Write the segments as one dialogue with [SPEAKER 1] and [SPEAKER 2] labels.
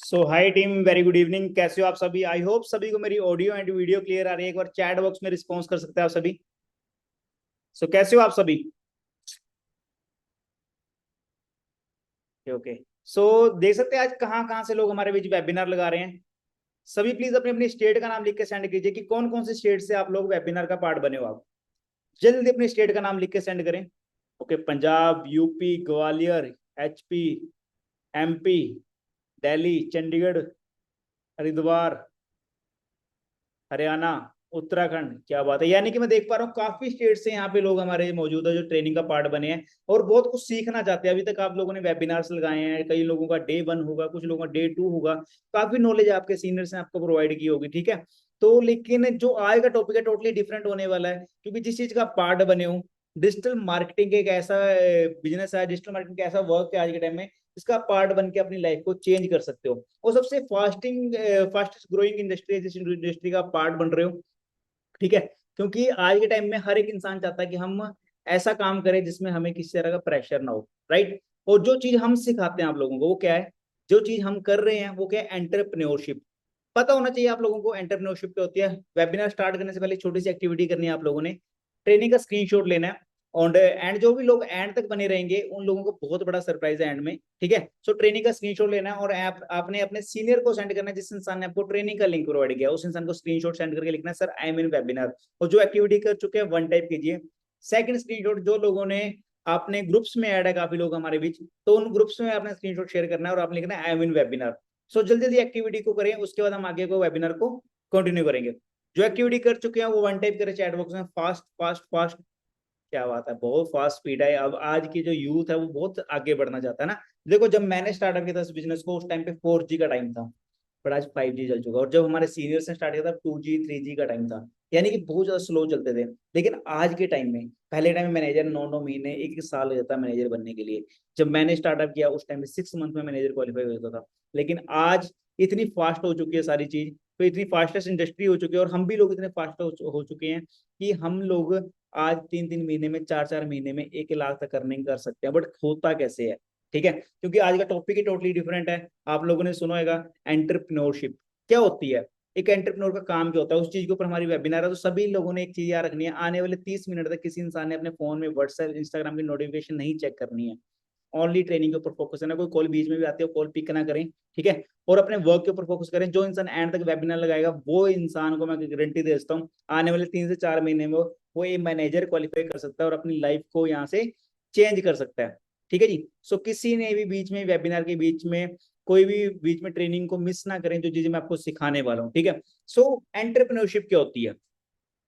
[SPEAKER 1] सो हाय team, very good evening. कैसे हो आप सभी? आई होप सभी को मेरी ऑडियो एंड वीडियो क्लियर आ रही है। एक बार चैट बॉक्स में रिस्पॉन्स कर सकते हैं आप सभी। कैसे हो आप सभी? ओके। देख सकते हैं आज कहाँ कहाँ से लोग हमारे बीच वेबिनार लगा रहे हैं। सभी प्लीज अपनी अपनी स्टेट का नाम लिख के सेंड कीजिए कि कौन कौन से स्टेट से आप लोग वेबिनार का पार्ट बने हो। आप जल्दी अपनी स्टेट का नाम लिख के सेंड करें। Okay, Punjab, UP, Gwalior, HP, MP, Delhi, Chandigarh, Haridwar, Haryana, Uttarakhand. क्या बात है, यानी कि मैं देख पा रहा हूँ काफी स्टेट से यहाँ पे लोग हमारे मौजूद है जो ट्रेनिंग का पार्ट बने हैं और बहुत कुछ सीखना चाहते हैं। अभी तक आप लोगों ने वेबिनार्स लगाए हैं, कई लोगों का डे 1 होगा, कुछ लोगों का डे 2 होगा। काफी नॉलेज आपके सीनियर्स ने आपको प्रोवाइड की होगी, ठीक है। तो लेकिन जो आज का टॉपिक है टोटली डिफरेंट होने वाला है, क्योंकि जिस चीज का पार्ट बने हो, डिजिटल मार्केटिंग एक ऐसा बिजनेस है, डिजिटल मार्केटिंग ऐसा वर्क है आज के टाइम में इसका पार्ट बन के अपनी लाइफ को चेंज कर सकते हो। और सबसे फास्टेस्ट ग्रोइंग इंडस्ट्री है जिस इंडस्ट्री का पार्ट बन रहे हो, ठीक है। क्योंकि आज के टाइम में हर एक इंसान चाहता है कि हम ऐसा काम करें जिसमें हमें किसी तरह का प्रेशर ना हो, राइट। और जो चीज हम सिखाते हैं आप लोगों को वो क्या है, जो चीज हम कर रहे हैं वो क्या है, एंटरप्रेन्योरशिप। पता होना चाहिए आप लोगों को एंटरप्रेन्योरशिप क्या होती है। वेबिनार स्टार्ट करने से पहले छोटी सी एक्टिविटी करनी है आप लोगों ने। ट्रेनिंग का स्क्रीनशॉट लेना है और एंड जो भी लोग एंड तक बने रहेंगे उन लोगों को बहुत बड़ा सरप्राइज है एंड में, ठीक है। ट्रेनिंग का स्क्रीनशॉट लेना है और आपने अपने सीनियर को सेंड करना है। जिस इंसान ने आपको ट्रेनिंग का लिंक प्रोवाइड किया उस इंसान को स्क्रीनशॉट सेंड करके लिखना है sir I am in webinar. और जो एक्टिविटी कर चुके हैं वन टाइप कीजिए। सेकंड स्क्रीनशॉट, जो लोगों ने आपने ग्रुप्स में ऐड है काफी लोग हमारे बीच, तो उन ग्रुप्स में आपने स्क्रीनशॉट शेयर करना है और आपने लिखना है आई एम इन वेबिनार। जल्दी जल्दी एक्टिविटी को करें, उसके बाद हम आगे को वेबिनार को कंटिन्यू करेंगे। जो एक्टिविटी कर चुके हैं वो वन टाइप करें चैट बॉक्स में, फास्ट फास्ट फास्ट। क्या बात है, बहुत फास्ट स्पीड है। अब आज की जो यूथ है वो बहुत आगे बढ़ना चाहता है ना। देखो, जब मैंने स्टार्टअप किया था इस बिजनेस को उस टाइम पे 4G का टाइम था, पर आज 5G चल चुका है। और जब हमारे सीनियर्स ने स्टार्ट किया था 2G 3G का टाइम था, यानी कि बहुत ज्यादा स्लो चलते थे। लेकिन आज के टाइम में, पहले टाइम में मैनेजर 9 9 महीने 1 1 साल हो जाता है मैनेजर बनने के लिए। जब मैंने स्टार्टअप किया उस टाइम में 6 मंथ में मैनेजर क्वालिफाई हो जाता था। लेकिन आज इतनी फास्ट हो चुकी है सारी चीज, तो इतनी फास्टेस्ट इंडस्ट्री हो चुकी है और हम भी लोग इतने फास्ट हो चुके हैं कि हम लोग आज 3 3 महीने में 4 4 महीने में 1 लाख तक अर्निंग कर सकते हैं। बट होता कैसे है, ठीक है, क्योंकि आज का टॉपिक ही टोटली डिफरेंट है। आप लोगों ने सुना होगा एंटरप्रेन्योरशिप क्या होती है, एक एंटरप्रेन्योर का काम क्या होता है, उस चीज के ऊपर हमारी वेबिनार है। तो सभी लोगों ने एक चीज याद रखनी है, आने वाले 30 मिनट तक किसी इंसान ने अपने फोन में व्हाट्सएप इंस्टाग्राम की नोटिफिकेशन नहीं चेक करनी है। ओनली ट्रेनिंग के ऊपर फोकस करना। कोई कॉल बीच में भी आती है कॉल पिक ना करें, ठीक है। और अपने वर्क के ऊपर फोकस करें। जो इंसान एंड तक वेबिनार लगाएगा वो इंसान को मैं गारंटी दे देता हूँ आने वाले 3 से 4 महीने में वो ये मैनेजर क्वालिफाई कर सकता है और अपनी लाइफ को यहाँ से चेंज कर सकता है, ठीक है जी। किसी ने भी बीच में वेबिनार के बीच में कोई भी बीच में ट्रेनिंग को मिस ना करें, जो चीजें मैं आपको सिखाने वाला हूँ, ठीक है। एंटरप्रेन्योरशिप क्या होती है,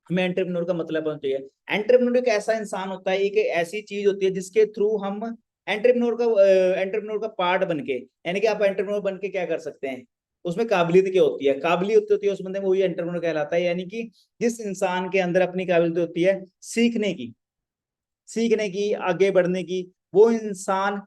[SPEAKER 1] हमें एंटरप्रेन्योर का मतलब होना चाहिए। एंटरप्रेन्योर एक ऐसा इंसान होता है, एक ऐसी चीज होती है जिसके थ्रू हम एंटरप्रेन्योर का पार्ट बन के, यानी कि आप एंटरप्रेन्योर बन के क्या कर सकते हैं। उसमें काबिलियत क्या होती है, काबिलियत होती है उस बंदे में, वही एंटरप्रेन्योर कहलाता है। यानी कि जिस इंसान के अंदर अपनी काबिलियत होती है सीखने की, आगे बढ़ने की, वो इंसान,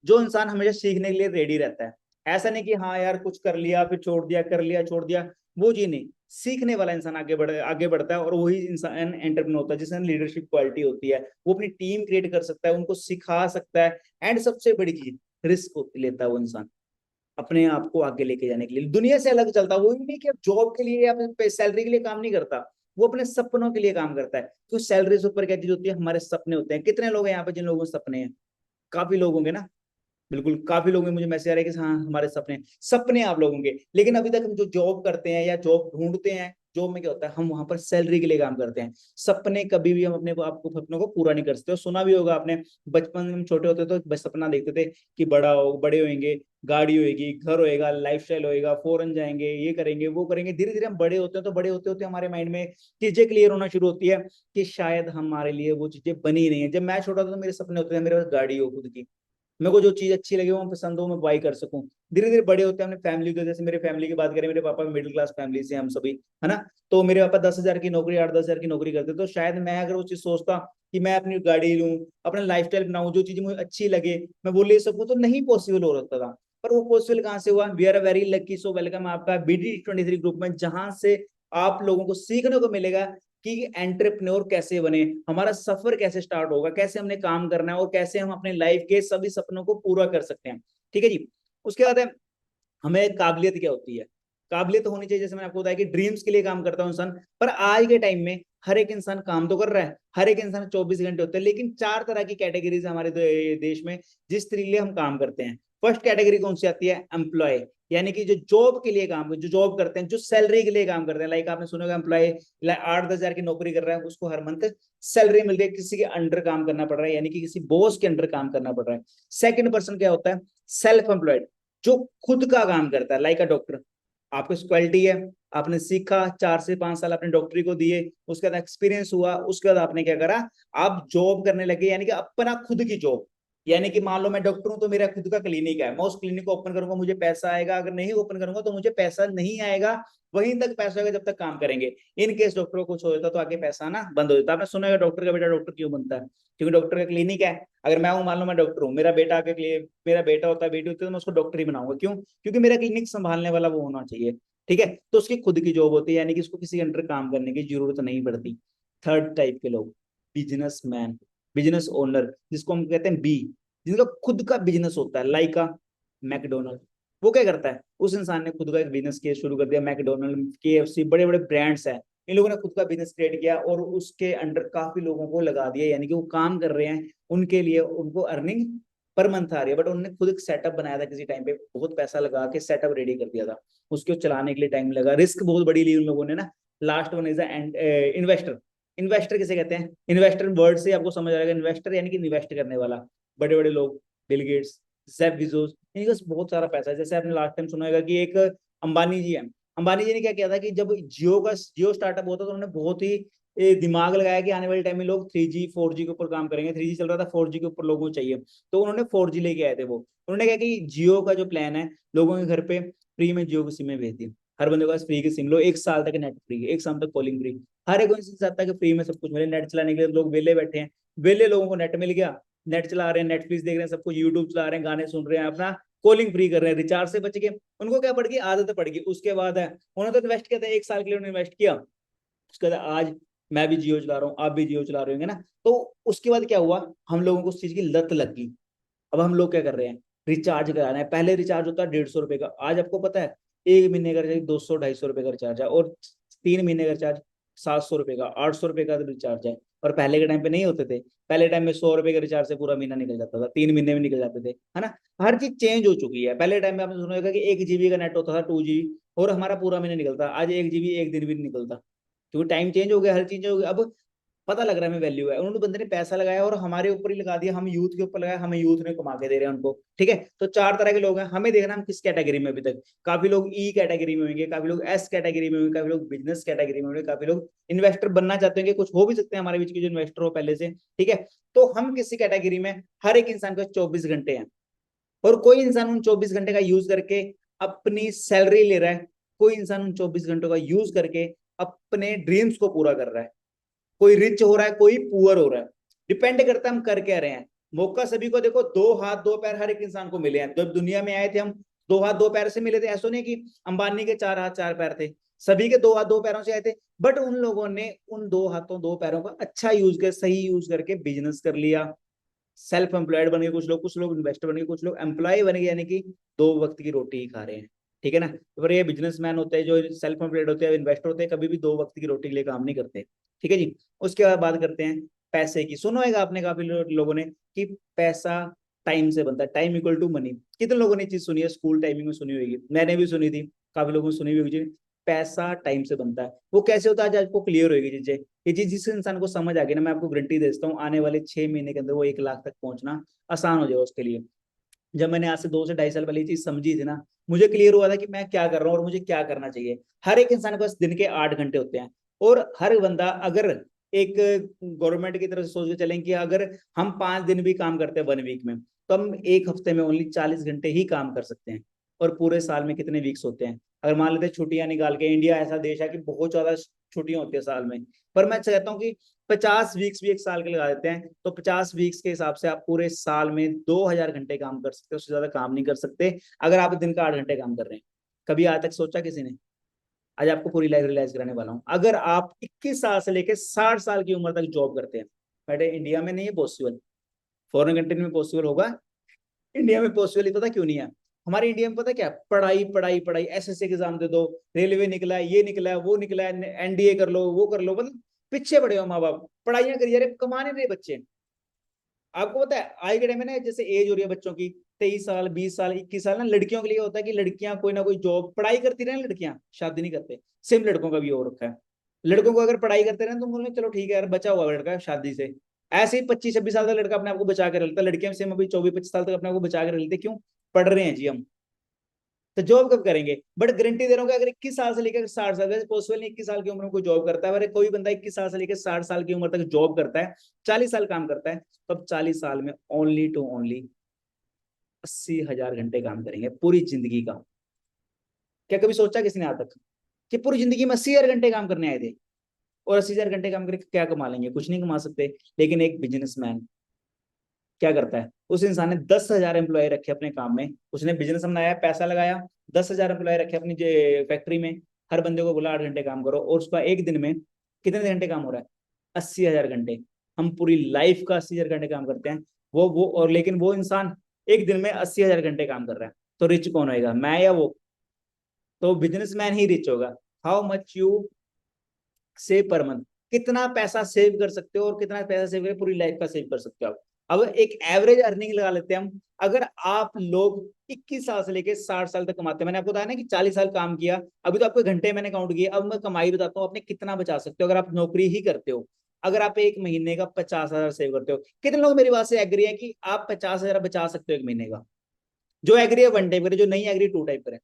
[SPEAKER 1] जो इंसान हमेशा सीखने के लिए रेडी रहता है। ऐसा नहीं कि हाँ यार कुछ कर लिया फिर छोड़ दिया, कर लिया छोड़ दिया, वो जी नहीं। सीखने वाला इंसान आगे बढ़ता है और वही इंसान एंटरप्रेन्योर होता है जिसमें लीडरशिप क्वालिटी होती है। वो अपनी टीम क्रिएट कर सकता है, उनको सिखा सकता है। एंड सबसे बड़ी चीज, रिस्क लेता है वो इंसान अपने आप को आगे लेके जाने के लिए, दुनिया से अलग चलता है। वो नहीं कि जॉब के लिए या सैलरी के लिए काम नहीं करता, वो अपने सपनों के लिए काम करता है। तो सैलरी से ऊपर क्या चीज होती है, हमारे सपने होते हैं। कितने लोग हैं यहाँ पे जिन लोगों के सपने हैं? काफी लोग होंगे ना। बिल्कुल, काफी लोग मुझे मैसेज आ रहे हैं कि हाँ हमारे सपने आप लोगों के। लेकिन अभी तक हम जो जॉब करते हैं या जॉब ढूंढते हैं, जॉब में क्या होता है, हम वहां पर सैलरी के लिए काम करते हैं। सपने कभी भी हम अपने को आपको सपनों को पूरा नहीं कर सकते। और सुना भी होगा आपने, बचपन में हम छोटे होते तो बस सपना देखते थे कि बड़े होंगे, गाड़ी होएगी, घर होएगा, लाइफस्टाइल होएगा, फॉरेन जाएंगे, ये करेंगे वो करेंगे। धीरे धीरे हम बड़े होते हैं तो बड़े होते होते हमारे माइंड में चीजें क्लियर होना शुरू होती है कि शायद हमारे लिए वो चीजें बनी नहीं है। जब मैं छोटा था तो मेरे सपने होते थे मेरे पास गाड़ी हो खुद की, मेरे को जो चीज अच्छी लगे वो पसंद हो मैं बाई कर सकूं। धीरे धीरे बड़े होते हैं अपने फैमिली को, जैसे मेरे फैमिली की बात करें, मेरे पापा मिडिल क्लास फैमिली से हम सभी, है ना। तो मेरे पापा 10,000 की नौकरी, 8 10 हजार की नौकरी करते। तो शायद मैं अगर वो चीज सोचता कि मैं अपनी गाड़ी लूं, अपना लाइफस्टाइल बनाऊं, जो चीज मुझे अच्छी लगे मैं वो ले सकूं, तो नहीं पॉसिबल हो सकता था। पर वो पॉसिबल कहाँ से हुआ? We are a very lucky, so welcome आपका BD23 ग्रुप में, जहां से आप लोगों को सीखने को मिलेगा कि एंटरप्रेन्योर कैसे बने, हमारा सफर कैसे स्टार्ट होगा, कैसे हमने काम करना है और कैसे हम अपने लाइफ के सभी सपनों को पूरा कर सकते हैं, ठीक है जी। उसके बाद है हमें काबिलियत क्या होती है, काबिलियत होनी चाहिए, जैसे मैंने आपको बताया कि ड्रीम्स के लिए काम करता हूँ इंसान। पर आज के टाइम में हर एक इंसान काम तो कर रहा है, हर एक इंसान 24 घंटे होते हैं, लेकिन 4 तरह की कैटेगरीज हमारे देश में जिस तरीके हम काम करते हैं। फर्स्ट कैटेगरी कौन सी आती है, एम्प्लॉय, यानी कि जो जॉब के लिए काम, जो जॉब करते हैं, जो सैलरी के लिए काम करते हैं। लाइक आपने सुना होगा एम्प्लॉय 8-10 हजार की नौकरी कर रहा है, उसको हर मंथ सैलरी मिल रही है, किसी के अंडर काम करना पड़ रहा है, यानी कि किसी बॉस के अंडर काम करना पड़ रहा है। सेकंड पर्सन क्या होता है, सेल्फ एम्प्लॉयड, जो खुद का काम करता है। लाइक अ डॉक्टर, आपको क्वालिटी है, आपने सीखा, 4 से 5 साल आपने डॉक्टरी को दिए, उसके बाद एक्सपीरियंस हुआ, उसके बाद आपने क्या करा, आप जॉब करने लगे, यानी कि अपना खुद की जॉब। यानी कि मान लो मैं डॉक्टर हूं तो मेरा खुद का क्लिनिक है, मैं उस क्लिनिक को ओपन करूंगा मुझे पैसा आएगा, अगर नहीं ओपन करूंगा तो मुझे पैसा नहीं आएगा, वहीं तक पैसा आएगा जब तक काम करेंगे। इन केस डॉक्टर को कुछ हो जाता तो आगे पैसा आना बंद हो जाता। आपने सुना है डॉक्टर का बेटा डॉक्टर क्यों बनता है, क्योंकि डॉक्टर का क्लिनिक है। अगर मैं हूं, मान लो मैं डॉक्टर हूँ, मेरा बेटा आके लिए मेरा बेटा होता है, बेटी होती है, तो मैं उसको डॉक्टर ही बनाऊंगा। क्यों, क्योंकि मेरा क्लिनिक संभालने वाला वो होना चाहिए। ठीक है, तो उसकी खुद की जॉब होती है, यानी कि उसको किसी अंडर काम करने की जरूरत नहीं पड़ती। थर्ड टाइप के लोग, बिजनेस मैन, बिजनेस ओनर, जिसको हम कहते हैं बी, जिनका खुद का बिजनेस होता है। लाइक का मैकडोनल्ड, वो क्या करता है, उस इंसान ने खुद का एक बिजनेस किया, शुरू कर दिया। मैकडोनल्ड, KFC, बड़े बड़े ब्रांड्स हैं, इन लोगों ने खुद का बिजनेस क्रिएट किया और उसके अंडर काफी लोगों को लगा दिया, यानी कि वो काम कर रहे हैं, उनके लिए उनको अर्निंग पर मंथ आ रही है। बट उन्होंने खुद एक सेटअप बनाया था किसी टाइम पे, बहुत पैसा लगा के सेटअप रेडी कर दिया था, उसको चलाने के लिए टाइम लगा, रिस्क बहुत बड़ी ली उन लोगों ने ना। Last one is investor. Investor किसे कहते हैं, इन्वेस्टर वर्ड से आपको समझ आ जाएगा, इन्वेस्टर यानी कि इन्वेस्ट करने वाला। बड़े बड़े लोग, बिल गेट्स, जेफ बेजोस, इनके पास बहुत सारा पैसा है। जैसे आपने लास्ट टाइम सुना होगा कि एक अंबानी जी है, अंबानी जी ने क्या किया था कि जब जियो स्टार्टअप होता तो उन्होंने बहुत ही दिमाग लगाया कि आने वाले टाइम में लोग 3G 4G के ऊपर काम करेंगे। 3G चल रहा था, 4G के ऊपर लोगों को चाहिए, तो उन्होंने 4G लेके आए थे। वो उन्होंने कहा कि जियो का जो प्लान है, लोगों के घर पे फ्री में जियो की सिम भेज दी, हर बंदे के पास फ्री की सिम लो, 1 साल तक नेट फ्री, 1 साल तक कॉलिंग फ्री। हर एक इंसान चाहता है कि फ्री में सब कुछ मिले, नेट चलाने के लिए लोग वेले बैठे हैं, वेले लोगों को नेट मिल गया, नेट चला रहे हैं, नेटफ्लिक्स देख रहे हैं, सब कुछ यूट्यूब चला रहे हैं, गाने सुन रहे हैं, अपना कॉलिंग फ्री कर रहे हैं, रिचार्ज से बच गए। उनको क्या पड़ गई, आदत पड़ गई। उसके बाद है, उन्होंने तो इन्वेस्ट किया था, 1 साल के लिए उन्होंने इन्वेस्ट किया, उसके बाद आज मैं भी जियो चला रहा हूँ, आप भी जियो चला रहे होंगे ना। तो उसके बाद क्या हुआ, हम लोगों को उस चीज की लत लग गई। अब हम लोग क्या कर रहे हैं, रिचार्ज करा रहे हैं। पहले रिचार्ज होता है 150 रुपए का, आज आपको पता है 1 महीने का रिचार्ज 200-250 रुपए का रिचार्ज है, और 3 महीने का रिचार्ज 700 रुपए का, 800 रुपए का रिचार्ज है। और पहले के टाइम पे नहीं होते थे, पहले टाइम में 100 रुपए का रिचार्ज से पूरा महीना निकल जाता था, 3 महीने में निकल जाते थे, है ना। हर चीज चेंज हो चुकी है। पहले टाइम में आपने सुना होगा कि 1 GB का नेट होता था, 2 GB, और हमारा पूरा महीना निकलता। आज 1 GB एक दिन भी नहीं निकलता, क्योंकि टाइम चेंज हो गया, हर चीज हो गया। अब पता लग रहा है हमें वैल्यू है, उन्होंने बंदे ने पैसा लगाया और हमारे ऊपर ही लगा दिया, हम यूथ के ऊपर लगाया, हमें यूथ ने कमा के दे रहे हैं उनको। ठीक है, तो 4 तरह के लोग हैं, हमें देखना हम किस कैटेगरी में। अभी तक काफी लोग ई कैटेगरी में होंगे, काफी लोग एस कैटेगरी में होंगे, काफी लोग बिजनेस कैटेगरी में होंगे, काफी लोग इन्वेस्टर बनना चाहते होंगे, कुछ हो भी सकते हैं हमारे बीच के जो इन्वेस्टर हो पहले से। ठीक है, तो हम किसी कैटेगरी में, हर एक इंसान के 24 घंटे हैं, और कोई इंसान उन 24 घंटे का यूज करके अपनी सैलरी ले रहा है, कोई इंसान उन 24 घंटों का यूज करके अपने ड्रीम्स को पूरा कर रहा है। कोई रिच हो रहा है, कोई पुअर हो रहा है, डिपेंड करता है हम कर क्या रहे हैं। मौका सभी को देखो, 2 हाथ 2 पैर हर एक इंसान को मिले हैं। जब दुनिया में आए थे हम 2 हाथ 2 पैर से मिले थे, ऐसा नहीं कि अंबानी के 4 हाथ 4 पैर थे, सभी के 2 हाथ 2 पैरों से आए थे। बट उन लोगों ने उन 2 हाथों 2 पैरों का अच्छा यूज कर, सही यूज करके बिजनेस कर लिया, सेल्फ एम्प्लॉयड बन गए कुछ लोग इन्वेस्टर बन गए, कुछ लोग एम्प्लॉय बन गए, यानी कि 2 वक्त की रोटी ही खा रहे हैं। ठीक है ना। तो फिर ये बिजनेसमैन होते हैं, जो सेल्फ एम्प्लॉयड होते हैं, इन्वेस्टर होते हैं, कभी भी 2 वक्त की रोटी के लिए काम नहीं करते। ठीक है जी। उसके बाद बात करते हैं पैसे की। सुना होगा आपने काफी लोगों ने कि पैसा टाइम से बनता है, टाइम इक्वल टू मनी। कितने लोगों ने चीज सुनी है, स्कूल टाइमिंग में सुनी होगी, मैंने भी सुनी थी, काफी लोगों ने सुनी भी होगी। पैसा टाइम से बनता है, वो कैसे होता है आज आपको क्लियर होगी चीजें। ये चीज जिस इंसान को समझ आ गई ना, मैं आपको गारंटी देता हूँ, आने वाले 6 महीने के अंदर वो 1 लाख तक पहुंचना आसान हो जाएगा उसके लिए। जब मैंने आज से 2 से 2.5 साल पहले ये चीज समझी थी ना, मुझे क्लियर हुआ था कि मैं क्या कर रहा हूँ और मुझे क्या करना चाहिए। हर एक इंसान के पास दिन के 8 घंटे होते हैं, और हर बंदा अगर एक गवर्नमेंट की तरफ से सोच के चलें कि अगर हम 5 दिन भी काम करते हैं 1 वीक में, तो हम एक हफ्ते में ओनली 40 घंटे ही काम कर सकते हैं। और पूरे साल में कितने वीक्स होते हैं, अगर मान लेते हैं छुट्टियां निकाल के, इंडिया ऐसा देश है कि बहुत ज्यादा छुट्टियां होती है साल में, पर मैं चाहता हूँ कि 50 वीक्स भी एक साल के लगा देते हैं, तो 50 वीक्स के हिसाब से आप पूरे साल में 2,000 घंटे काम कर सकते हो, उससे ज्यादा काम नहीं कर सकते अगर आप दिन का 8 घंटे काम कर रहे हैं। कभी आज तक सोचा किसी ने? आज आपको पूरी लाइफ रियलाइज कराने वाला हूँ। अगर आप 21 साल से लेकर 60 साल की उम्र तक जॉब करते हैं, बेटे इंडिया में नहीं है पॉसिबल, फॉरेन कंट्री में पॉसिबल होगा, इंडिया में पॉसिबल ही पता क्यों नहीं है, हमारे इंडिया में पता है क्या, पढ़ाई पढ़ाई पढ़ाई, एसएससी एग्जाम दे दो, रेलवे निकला है, ये निकला है, वो निकला है, एनडीए कर लो, वो कर लो, मतलब पीछे पड़े हो माँ बाप, पढ़ाइयां करिए, अरे कमाने रहे बच्चे। आपको पता है आज के टाइम में ना, जैसे एज हो रही है बच्चों की 23 साल, 20 साल, 21 साल ना, लड़कियों के लिए होता है कि लड़कियां कोई ना कोई जॉब, पढ़ाई करती रहे लड़कियां, शादी नहीं करते। सेम लड़कों का भी हो रखा है। लड़कों को अगर पढ़ाई करते रहे तो बोले चलो ठीक है यार, बचा हुआ लड़का शादी से। ऐसे ही 25-26 साल का लड़का अपने आप को बचा के रखता है, लड़कियां सेम अभी 24-25 साल तक अपने आप को बचा के रख लेते, क्यों? पढ़ रहे हैं जी हम। तो जॉब कब करेंगे? बट गारंटी दे रहा हूँ कि अगर 21 साल से लेकर 60 साल, वैसे पॉसिबल नहीं 21 साल की उम्र में कोई जॉब करता है, अगर कोई बंदा 21 साल से लेकर 60 साल की उम्र तक जॉब करता है, 40 साल काम करता है, तो अब 40 साल में ओनली टू ओनली 80,000 घंटे काम करेंगे पूरी जिंदगी का। क्या कभी सोचा किसी ने आज तक कि पूरी जिंदगी में 80,000 घंटे काम करने आए थे, और 80,000 घंटे काम करके क्या कमा लेंगे? कुछ नहीं कमा सकते। लेकिन एक बिजनेसमैन क्या करता है? उस इंसान ने 10,000 एम्प्लॉय रखे अपने काम में, उसने बिजनेस बनाया, पैसा लगाया, 10,000 एम्प्लॉय रखे अपनी फैक्ट्री में, हर बंदे को बोला 8 घंटे काम करो, और उसका एक दिन में कितने घंटे काम हो रहा है? 80,000 घंटे। हम पूरी लाइफ का 80,000 घंटे काम करते हैं। वो और लेकिन वो इंसान एक दिन में 80,000 घंटे काम कर रहा है, तो रिच कौन होएगा, मैं या वो? तो बिजनेसमैन ही रिच होगा। How much you save per month, कितना पैसा सेव कर सकते हो, और कितना पैसा सेव कर पूरी लाइफ का सेव कर सकते हो आप। अब एक एवरेज अर्निंग लगा लेते हैं हम। अगर आप लोग 21 साल से लेकर 60 साल तक कमाते हैं, मैंने आपको बताया ना कि 40 साल काम किया, अभी तो आपको घंटे मैंने काउंट किया, अब मैं कमाई बताता हूँ अपने कितना बचा सकते हो अगर आप नौकरी ही करते हो। अगर आप एक महीने का 50,000 सेव करते हो, कितने लोग मेरी बात से एग्री है कि आप 50,000 बचा सकते हो एक महीने का? जो एग्री है वन टाइप करे, जो नहीं एग्री टू टाइप करे।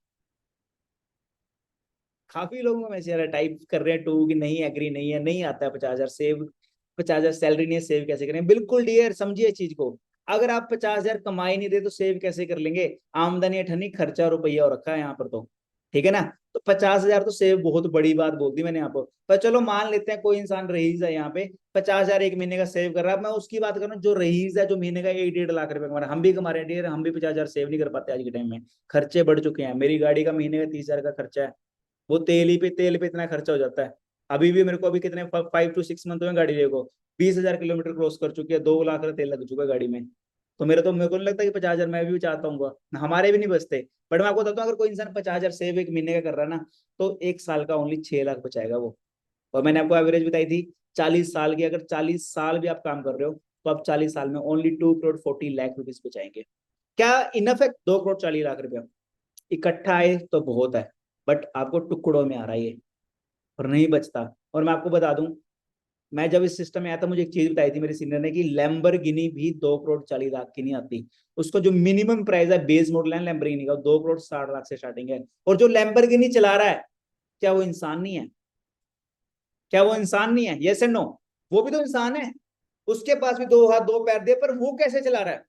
[SPEAKER 1] काफी लोगों में से टाइप कर रहे हैं टू, कि नहीं एग्री नहीं है, नहीं आता है 50,000 सेव, 50,000 सैलरी नहीं है, सेव कैसे करें? बिल्कुल डियर, समझिए चीज को। अगर आप 50,000 कमाई नहीं रहे तो सेव कैसे कर लेंगे? आमदनी अठनी, खर्चा रुपया हो रखा है यहाँ पर तो, ठीक है ना? तो 50,000 तो सेव बहुत बड़ी बात बोल दी मैंने यहाँ पर। पर चलो मान लेते हैं कोई इंसान रईस है यहाँ पे, 50,000 एक महीने का सेव कर रहा है। मैं उसकी बात कर रहा हूँ जो रईस है, जो महीने का 1-1.5 लाख रुपए कमा रहा है। हम भी कमा रहे हैं डियर, हम भी 50,000 सेव नहीं कर पाते आज के टाइम में। खर्चे बढ़ चुके हैं, मेरी गाड़ी का महीने का 30,000 का खर्चा है, वो तेल पे इतना खर्चा हो जाता है। अभी भी मेरे को अभी कितने 5 to 6 मंथ हुए गाड़ी ले को, 20,000 किलोमीटर क्रॉस कर चुकी है, 2 लाख का तेल लग चुका है गाड़ी में। तो मेरे को नहीं लगता कि 50,000 मैं भी चाहता हूँ, हमारे भी नहीं बचते। बट मैं आपको बताता हूँ, अगर कोई इंसान 50,000 सेव एक महीने का कर रहा है ना, तो एक साल का ओनली 6 लाख बचाएगा वो। और मैंने आपको एवरेज बताई थी 40 साल की, अगर 40 साल भी आप काम कर रहे हो, तो आप 40 साल में ओनली 2 करोड़ 40 लाख रुपीज बचाएंगे। क्या इनफ है? 2 करोड़ 40 लाख रुपया इकट्ठा आए तो बहुत है, बट आपको टुकड़ों में आ रहा है ये, और नहीं बचता। और मैं आपको बता दूं, मैं जब इस सिस्टम में आया था, मुझे एक चीज बताई थी मेरे सीनियर ने, कि लैम्बोर्गिनी भी 2 करोड़ 40 लाख की नहीं आती। उसको जो मिनिमम प्राइस है बेस मॉडल है लैम्बोर्गिनी का, 2 करोड़ 60 लाख से स्टार्टिंग है। और जो लैम्बोर्गिनी चला रहा है, क्या वो इंसान नहीं है? क्या वो इंसान नहीं है? Yes and no? वो भी तो इंसान है, उसके पास भी दो हाथ दो पैर दे, पर वो कैसे चला रहा है?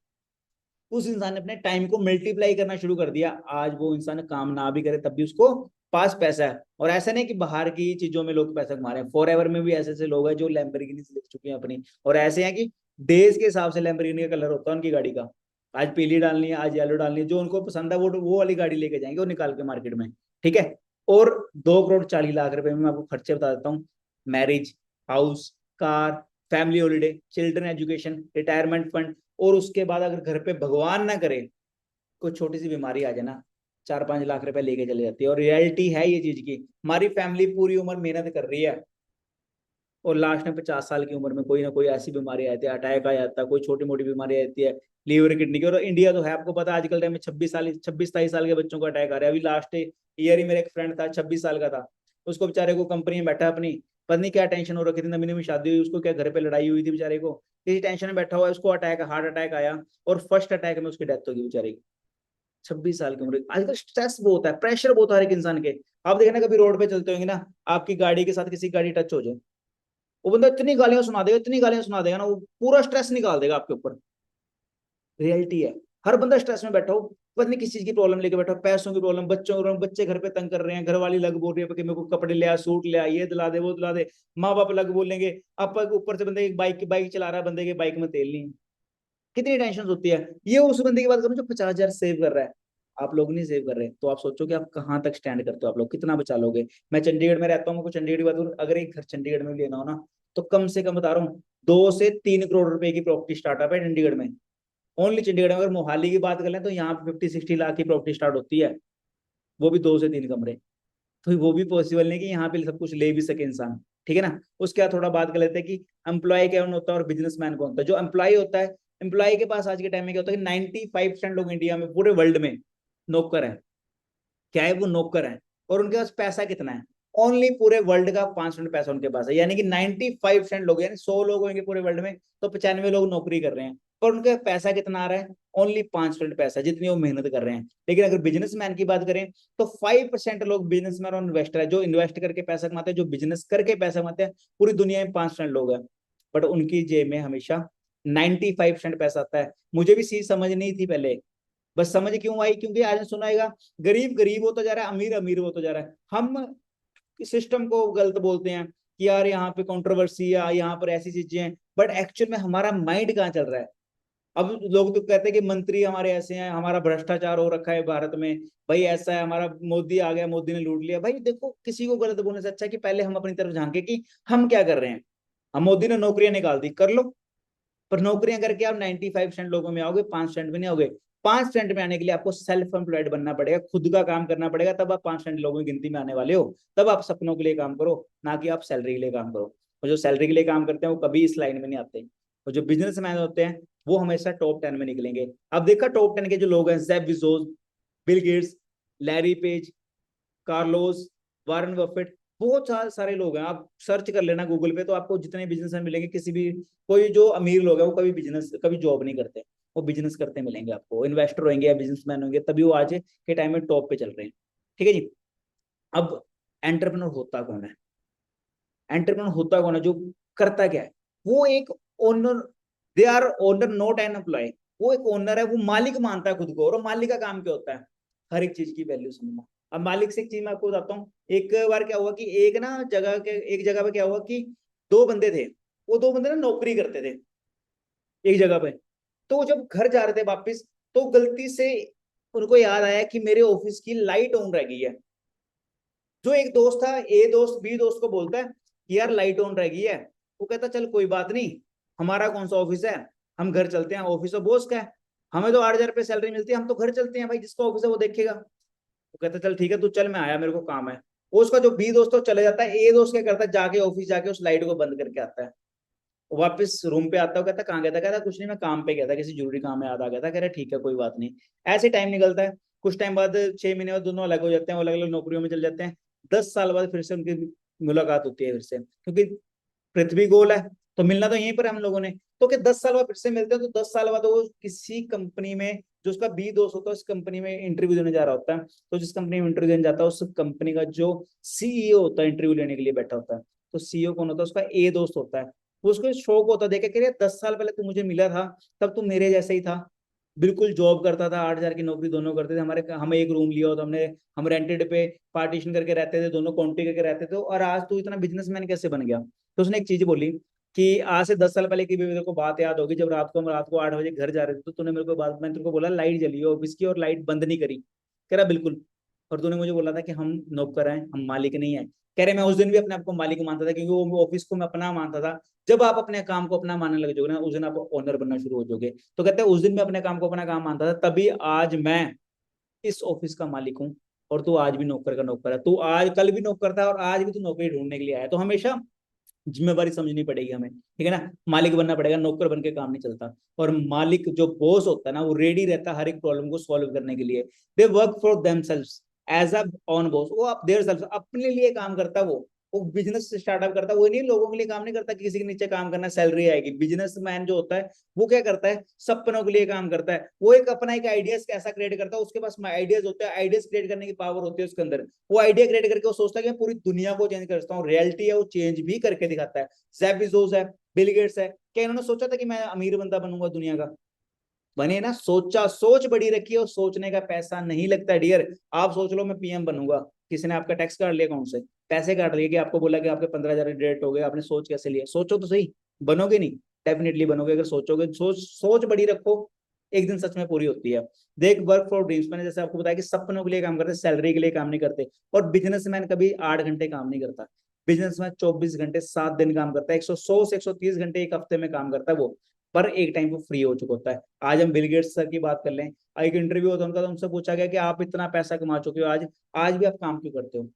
[SPEAKER 1] उस इंसान ने अपने टाइम को मल्टीप्लाई करना शुरू कर दिया। आज वो इंसान काम ना भी करे तब भी उसको पास पैसा है। और ऐसा नहीं कि बाहर की चीजों में लोग पैसा कमा रहे हैं, फॉर एवर में भी ऐसे ऐसे लोग हैं जो लैम्बोर्गिनी ले चुके हैं अपनी। और ऐसे हैं कि देश के हिसाब से लैम्बोर्गिनी का कलर होता है उनकी गाड़ी का, आज पीली डालनी है, आज येलो डालनी है, जो उनको पसंद है वो वाली गाड़ी लेके जाएंगे वो निकाल के मार्केट में, ठीक है? और 2 करोड़ 40 लाख रुपए में मैं आपको खर्चे बता देता हूँ। Marriage, house, car, family holiday, children education, retirement fund, और उसके बाद अगर घर पे भगवान ना करे कोई छोटी सी बीमारी आ जाए ना, 4-5 लाख रुपए लेके चले जाती है। और रियलिटी है ये चीज की, हमारी फैमिली पूरी उम्र मेहनत कर रही है, और लास्ट में 50 साल की उम्र में कोई ना कोई ऐसी बीमारी आती है, अटैक आ जाता है, कोई छोटी मोटी बीमारी आती है, लीवर किडनी की। और इंडिया तो है, आपको पता है आजकल टाइम में 26-27 साल के बच्चों को अटैक आ रहा है। अभी लास्ट ईयर ही मेरा एक फ्रेंड था, 26 साल का था, उसको बेचारे को कंपनी में बैठा अपनी, पता नहीं क्या टेंशन हो रखी थी, नवी नवी शादी हुई उसको, क्या घर पे लड़ाई हुई थी बेचारे को, किसी टेंशन में बैठा हुआ है, उसको अटैक, हार्ट अटैक आया, और फर्स्ट अटैक में उसकी डेथ हो गई बेचारे की। 26 साल की उम्र। आजकल स्ट्रेस बहुत है, प्रेशर बहुत है हर एक इंसान के। आप देखना कभी रोड पे चलते होंगे ना, आपकी गाड़ी के साथ किसी गाड़ी टच हो जाए, वो बंदा इतनी गालियां सुना देगा, इतनी गालियां सुना देगा ना, वो पूरा स्ट्रेस निकाल देगा आपके ऊपर। रियलिटी है, हर बंदा स्ट्रेस में बैठा हो, पता नहीं किस चीज की प्रॉब्लम लेके बैठा हो, पैसों की प्रॉब्लम, बच्चों की प्रॉब्लम, बच्चे घर पे तंग कर रहे हैं, घर वाली लग बोल रही है कि मेरे को कपड़े ले आ, सूट ले आ, ये दिला दे वो दिला दे, माँ बाप लग बोलेंगे, अब ऊपर से बंदे एक बाइक चला रहा है, बंदे के बाइक में तेल नहीं है, कितनी टेंशन होती है। ये उस बंदे की बात करूं जो 50,000 सेव कर रहा है, आप लोग नहीं सेव कर रहे, तो आप सोचो कि आप कहाँ तक स्टैंड करते हो, आप लोग कितना बचा लोगे? मैं चंडीगढ़ में रहता हूँ, मैं चंडीगढ़ की बात करूं, अगर एक घर चंडीगढ़ में भी लेना हो ना, तो कम से कम बता रहा हूँ 2 से 3 करोड़ रुपए की प्रॉपर्टी स्टार्टअप है चंडीगढ़ में। ओनली चंडीगढ़ में। अगर मोहाली की बात कर लें तो यहाँ पे 50-60 लाख की प्रॉपर्टी स्टार्ट होती है, वो भी 2 से 3 कमरे। तो वो भी पॉसिबल नहीं कि यहाँ पे सब कुछ ले भी सके इंसान, ठीक है ना। उसके बाद थोड़ा बात कर लेते हैं कि एम्प्लॉय कौन होता है और बिजनेसमैन कौन होता है। जो एम्प्लॉय होता है, एम्प्लॉय के पास आज के टाइम में क्या होता है कि 95% लोग इंडिया में, पूरे वर्ल्ड में नौकर है। क्या है वो, नौकर है। और उनके पास पैसा कितना है, ओनली पूरे वर्ल्ड का 5% पैसा उनके पास है। यानी कि 95% लोग, यानी 100 लोग होंगे पूरे वर्ल्ड में तो 95 लोग नौकरी कर रहे हैं, पर उनका पैसा कितना आ रहा है, ओनली 5% पैसा, जितनी वो मेहनत कर रहे हैं। लेकिन अगर बिजनेसमैन की बात करें तो 5% लोग बिजनेसमैन और इन्वेस्टर है, जो इन्वेस्ट करके पैसा कमाते हैं, जो बिजनेस करके पैसा कमाते हैं। पूरी दुनिया में 5% लोग हैं, बट उनकी जेब में हमेशा 95% पैसा आता है। मुझे भी चीज समझ नहीं थी पहले, बस समझ क्यों आई, क्योंकि आज सुनाएगा गरीब गरीब होता जा रहा है, अमीर अमीर होता जा रहा है। हम सिस्टम को गलत बोलते हैं कि यार यहाँ पे कंट्रोवर्सी है, यहाँ पर ऐसी चीजें हैं, बट एक्चुअल में हमारा माइंड कहाँ चल रहा है। अब लोग तो कहते हैं कि मंत्री हमारे ऐसे हैं, हमारा भ्रष्टाचार हो रखा है भारत में, भाई ऐसा है, हमारा मोदी आ गया, मोदी ने लूट लिया। भाई देखो, किसी को गलत बोलने से अच्छा है कि पहले हम अपनी तरफ झांके कि हम क्या कर रहे हैं। हम, मोदी ने नौकरियां निकाल दी, कर लो, पर नौकरियां करके आप 95% लोगों में आओगे, 5% में नहीं आओगे। 5% में आने के लिए आपको सेल्फ एम्प्लॉयड बनना पड़ेगा, खुद का काम करना पड़ेगा, तब आप 5% लोगों की गिनती में आने वाले हो। तब आप सपनों के लिए काम करो, ना कि आप सैलरी के लिए काम करो। और जो सैलरी के लिए काम करते हैं वो कभी इस लाइन में नहीं आते। और जो बिजनेसमैन होते हैं वो हमेशा टॉप 10 में निकलेंगे। अब देखा टॉप 10 के जो लोग हैं, Jeff Bezos, Bill Gates, Larry page, Carlos, Warren Buffett, बहुत सारे लोग हैं। आप सर्च कर लेना गूगल पे तो आपको जितने बिजनेसमैन मिलेंगे, किसी भी, कोई जो अमीर लोग हैं वो कभी बिजनेस, कभी जॉब नहीं करते, वो बिजनेस करते मिलेंगे आपको। इन्वेस्टर होंगे या बिजनेसमैन होंगे, तभी वो आज के टाइम में टॉप पे चल रहे हैं, ठीक है जी। अब एंटरप्रेन्योर होता कौन है, एंटरप्रेन्योर होता कौन है, जो करता क्या है, वो एक owner, they are owner not an employ. वो एक ओनर है, वो मालिक मानता है खुद को। और मालिक का काम क्या होता है, हर एक चीज की वैल्यू समझना। अब मालिक से एक चीज मैं आपको बताता हूँ। एक बार क्या हुआ कि एक ना जगह के, एक जगह पे क्या हुआ कि दो बंदे थे, वो दो बंदे ना नौकरी करते थे एक जगह पे। तो जब घर जा रहे थे वापिस, तो गलती से उनको याद आया कि मेरे ऑफिस की लाइट ऑन रह गई है। जो एक दोस्त था, ए दोस्त बी दोस्त को बोलता है कि यार लाइट ऑन रह गई है। वो कहता चल कोई बात नहीं, हमारा कौन सा ऑफिस है, हम घर चलते हैं, ऑफिस तो बॉस का है, हमें तो 8,000 रुपये सैलरी मिलती है, हम तो घर चलते हैं भाई, जिसका ऑफिस है वो देखेगा। वो कहता चल ठीक है तू चल, मैं आया, मेरे को काम है। वो उसका जो बी दोस्त है चले जाता है, ए दोस्त क्या करता है, जाके ऑफिस जाके उस लाइट को बंद करके आता है। वापस रूम पे आता है, कहता कहाँ गया था, कहता कुछ नहीं, मैं काम पे गया था, किसी जरूरी काम में याद आ गया था। कह रहा ठीक है कोई बात नहीं। ऐसे टाइम निकलता है, कुछ टाइम बाद 6 महीने बाद दोनों अलग हो जाते हैं, वो अलग अलग नौकरियों में चल जाते हैं। 10 साल बाद फिर से उनकी मुलाकात होती है फिर से, क्योंकि पृथ्वी गोल है, तो मिलना तो यहीं पर है हम लोगों ने। तो कि 10 साल बाद फिर से मिलते हैं, तो 10 साल बाद वो किसी कंपनी में, जो उसका बी दोस्त होता है उस कंपनी में इंटरव्यू देने जा रहा होता है। तो जिस कंपनी में इंटरव्यू देने जाता है, उस कंपनी का जो सीईओ होता है इंटरव्यू लेने के लिए बैठा होता है। तो सीईओ कौन होता है, उसका ए दोस्त होता है। वो उसको शौक होता है देखे कि 10 साल पहले तू मुझे मिला था, तब तू मेरे जैसे ही था, बिल्कुल जॉब करता था, 8,000 की नौकरी दोनों करते थे, हमारे हमें एक रूम लिया हो तो हमने, हम रेंटेड पे पार्टीशन करके रहते थे, दोनों काउंटी करके रहते थे, और आज तू इतना बिजनेसमैन कैसे बन गया। तो उसने एक चीज बोली कि आज से 10 साल पहले की भी मेरे को बात याद होगी, जब रात को 8 बजे घर जा रहे थे, तो तूने मेरे को बात, मैंने तेरे को बोला लाइट जली है ऑफिस की और लाइट बंद नहीं करी। कह रहा बिल्कुल। और तूने मुझे बोला था कि हम नौकर हैं, हम मालिक नहीं है। कह रहे मैं उस दिन भी अपने आप को मालिक मानता था, क्योंकि वो ऑफिस को मैं अपना मानता था। जब आप अपने काम को अपना मानने लग जाओगे ना, उस दिन आप ओनर बनना शुरू हो जाओगे। तो कहते हैं उस दिन मैं अपने काम को अपना काम मानता था, तभी आज मैं इस ऑफिस का मालिक हूँ। और तू आज भी नौकर का नौकर है, तू आज कल भी नौकर था और आज भी तू नौकरी ढूंढने के लिए आया। तो हमेशा जिम्मेवारी समझनी पड़ेगी हमें, ठीक है ना। मालिक बनना पड़ेगा, नौकर बन के काम नहीं चलता। और मालिक जो बॉस होता है ना, वो रेडी रहता है हर एक प्रॉब्लम को सॉल्व करने के लिए। They work for themselves as a own boss. वो आप देयर सेल्फ अपने लिए काम करता है। वो बिजनेस स्टार्टअप करता है, वो नहीं लोगों के लिए काम नहीं करता कि किसी के नीचे काम करना सैलरी आएगी। बिजनेसमैन जो होता है वो क्या करता है, सपनों के लिए काम करता है। वो एक अपना एक आइडियाज कैसा क्रिएट करता है, उसके पास आइडियाज होते हैं, आइडियाज क्रिएट करने की पावर होती है उसके अंदर। वो आइडिया क्रिएट करके वो सोचता है कि मैं पूरी दुनिया को चेंज कर सकता हूँ। रियलिटी है वो चेंज भी करके दिखाता है। जेफ बेजोस है, बिल गेट्स है, क्या इन्होंने सोचा था कि मैं अमीर बंदा बनूंगा दुनिया का, बने ना। सोचा, सोच बड़ी रखी है, और सोचने का पैसा नहीं लगता डियर। आप सोच लो मैं पीएम बनूंगा, किसी ने आपका टैक्स काट लिया अकाउंट से, पैसे काट लिए, कि आपको बोला कि आपके 15,000 डेट हो गए, आपने सोच कैसे लिया, सोचो तो सही। बनोगे नहीं, डेफिनेटली बनोगे अगर सोचोगे। सोच सोच बड़ी रखो, एक दिन सच में पूरी होती है। देख, वर्क फॉर ड्रीम्स, मैंने जैसे आपको बताया कि सपनों के लिए काम करते, सैलरी के लिए काम नहीं करते। और बिजनेसमैन कभी 8 घंटे काम नहीं करता। बिजनेसमैन 24 घंटे 7 दिन काम करता है, 100 से 130 घंटे एक हफ्ते में काम करता है वो। पर एक टाइम वो फ्री हो चुका होता है। आज हम बिल गेट्स सर की बात कर लें, एक इंटरव्यू होता है उनका, तो उनसे पूछा गया कि आप इतना पैसा कमा चुके हो, आज आज भी आप काम क्यों करते हो?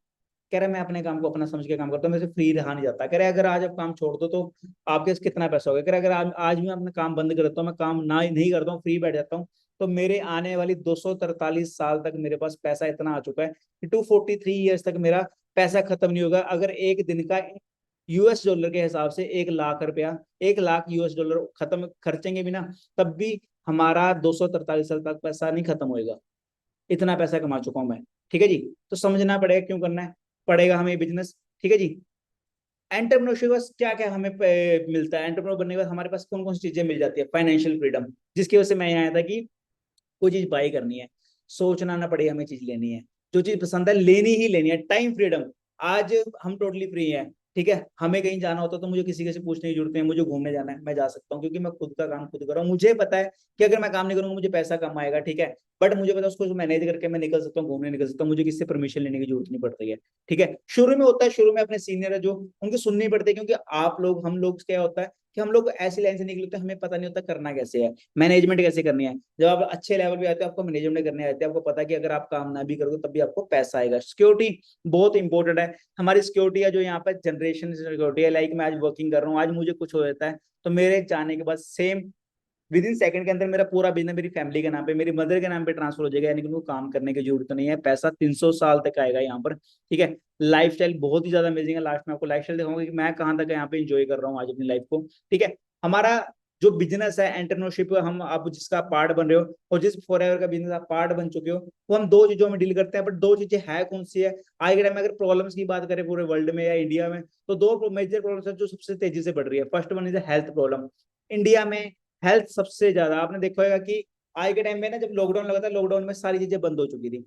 [SPEAKER 1] कह रहे मैं अपने काम को अपना समझ के काम करता हूँ, मेरे से फ्री रहा नहीं जाता। कह रहे अगर आज आप काम छोड़ दो तो आपके पास कितना पैसा होगा? कह रहे अगर आज भी मैं अपना काम बंद कर देता हूँ, मैं काम ना नहीं करता हूँ, फ्री बैठ जाता हूँ, तो मेरे आने वाली 243 साल तक मेरे पास पैसा इतना आ चुका है कि 243 ईयर्स तक मेरा पैसा खत्म नहीं होगा। अगर एक दिन का यूएस डॉलर के हिसाब से 1 लाख रुपया, 1 लाख US डॉलर खत्म खर्चेंगे भी ना, तब भी हमारा 243 साल तक पैसा नहीं खत्म होएगा। इतना पैसा कमा चुका हूं मैं। ठीक है जी, तो समझना पड़ेगा क्यों करना है, पड़ेगा हमें बिजनेस। ठीक है जी। एंटरप्रेन्योरशिप क्या क्या हमें मिलता है, एंटरप्रेन्योर बनने के बाद हमारे पास कौन कौन सी चीजें मिल जाती है? फाइनेंशियल फ्रीडम, जिसकी वजह से मैं यहाँ आया था कि कोई चीज बाई करनी है, सोचना ना पड़े हमें चीज लेनी है, जो चीज पसंद है लेनी ही लेनी है। टाइम फ्रीडम, आज हम टोटली फ्री हैं। ठीक है, हमें कहीं जाना होता तो मुझे किसी से पूछने की जरूरत नहीं है, मुझे घूमने जाना है मैं जा सकता हूँ, क्योंकि मैं खुद का काम खुद कर रहा हूँ। मुझे पता है कि अगर मैं काम नहीं करूंगा मुझे पैसा कम आएगा, ठीक है, बट मुझे पता है उसको मैनेज करके मैं निकल सकता हूँ, घूमने निकल सकता हूँ, मुझे किसी से परमिशन लेने की जरूरत नहीं पड़ती है। ठीक है, शुरू में होता है, शुरू में अपने सीनियर है जो उनकी सुननी पड़ती है, क्योंकि आप लोग हम लोग क्या होता है कि हम लोग ऐसी लाइन से निकले होते हैं, हमें पता नहीं होता करना कैसे है, मैनेजमेंट कैसे करनी है। जब आप अच्छे लेवल पे आते हो आपको मैनेजमेंट करने आते हैं, आपको पता है कि अगर आप काम ना भी करोगे तब भी आपको पैसा आएगा। सिक्योरिटी बहुत इंपॉर्टेंट है, हमारी सिक्योरिटी है जो यहाँ पर जनरेशन सिक्योरिटी है। लाइक मैं आज वर्किंग कर रहा हूँ, आज मुझे कुछ हो जाता है तो मेरे जाने के बाद सेम विद इन सेकंड के अंदर मेरा पूरा बिजनेस मेरी फैमिली के नाम पे, मेरी मदर के नाम पे ट्रांसफर हो जाएगा, यानी कि उनको काम करने की जरूरत नहीं है, पैसा 300 साल तक आएगा यहाँ पर। ठीक है, लाइफ स्टाइल बहुत ही ज्यादा अमेजिंग है। लास्ट में आपको लाइफ स्टाइल दिखाऊंगा कि मैं कहाँ तक यहाँ पे इंजॉय कर रहा हूँ आज अपनी लाइफ को। ठीक है, हमारा जो बिजनेस है एंटरप्रेन्योरशिप, हम आप जिसका पार्ट बन रहे हो और जिस फॉरएवर का बिजनेस आप पार्ट बन चुके हो, वो हम दो चीजों में डील करते हैं। बट दो चीजें है कौन सी है? आज के टाइम में अगर प्रॉब्लम्स की बात करें पूरे वर्ल्ड में या इंडिया में, तो दो मेजर प्रॉब्लम्स है जो सबसे तेजी से बढ़ रही है। First one is health problem. India में हेल्थ सबसे ज्यादा, आपने देखा होगा कि आज के टाइम में ना, जब लॉकडाउन लगा था, लॉकडाउन में सारी चीजें बंद हो चुकी थी,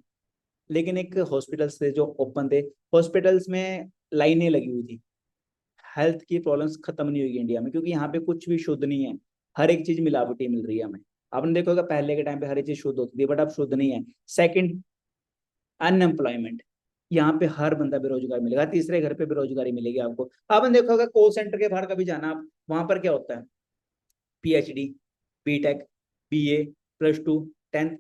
[SPEAKER 1] लेकिन एक हॉस्पिटल्स थे जो ओपन थे, हॉस्पिटल्स में लाइनें लगी हुई थी। हेल्थ की प्रॉब्लम्स खत्म नहीं हुई इंडिया में, क्योंकि यहाँ पे कुछ भी शुद्ध नहीं है, हर एक चीज मिलावटी मिल रही है हमें। आपने देखा होगा पहले के टाइम पे हर एक चीज शुद्ध होती थी, बट अब शुद्ध नहीं है। सेकंड, अनएम्प्लॉयमेंट, यहाँ पे हर बंदा बेरोजगार मिलेगा, तीसरे घर पे बेरोजगारी मिलेगी आपको। आपने देखा होगा कॉल सेंटर के बाहर कभी जाना आप, वहां पर क्या होता है? PhD, B.Tech, BA, +2, 10th,